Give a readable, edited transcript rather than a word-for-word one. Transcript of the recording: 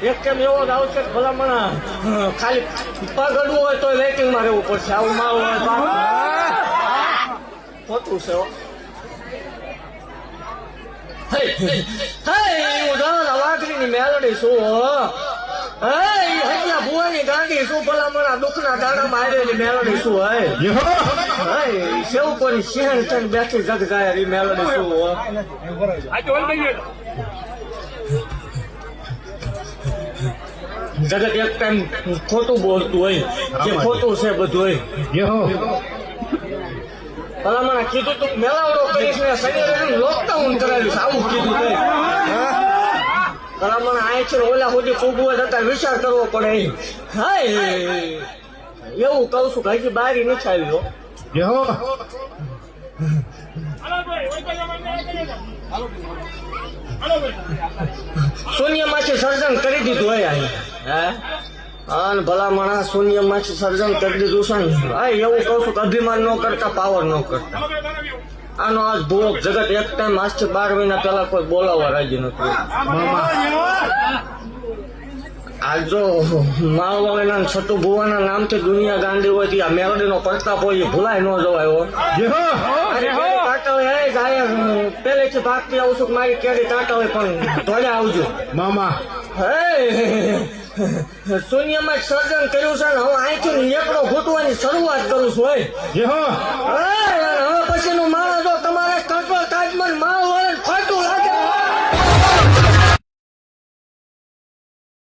એક કેમ એવો જ આવશે કે ભલામણા ખાલી પગ અડવું હોય તો વેઇટિંગમાં રહેવું પડશે આવું માવું હોય તો ખોટું છે હો. વાઘરીની મેલડી શું હો હૈયા ભુવાની ગાંડી શું ભલામણા દુઃખના દાડા મારેલી મેલડી શું હે સેવકોની સિંહ થઈને બેઠી જગ જાય એ મેલડી શું હો. જગત એક ટાઈમ ખોટું બોલતું હોય જે ખોટું છે બધું હોય ભલામણા કીધું તું મેલાવડો કરીશ ને શરીર લોકડાઉન કરાવીશ આવું કીધું છે ભલામણા આ છે ઓલા સુધી પૂગવું થતા વિચાર કરવો પડે હાય એવું કઉ છું કે હજી બારી નથી આવી શૂન્યમાંથી સર્જન કરી દીધું હોય હે અને ભલામણા શૂન્યમાંથી સર્જન કરી દીધું છે ને હા એવું કહું છું કે અભિમાન ન કરતા પાવર ન કરતા આનો આજ ભૂખ જગત એક ટાઈમ આજથી 12 મહિના પહેલા કોઈ બોલાવવા રાજી નથી. આ જો માળવાળાના છઠ્ઠું ભુવાના નામથી દુનિયા ગાંધી હોય આ મેલડીનો પ્રતાપ હોય ભૂલાય ન જવાય પેલેથી ભાગતી આવું છું મારી કેરી કાંટા હોય પણ ધોડે આવજો મામા હે શૂન્યમાં સર્જન કર્યું છે ને હું અહીંથી એકડો ઘૂંટવાની શરૂઆત કરું છું હોય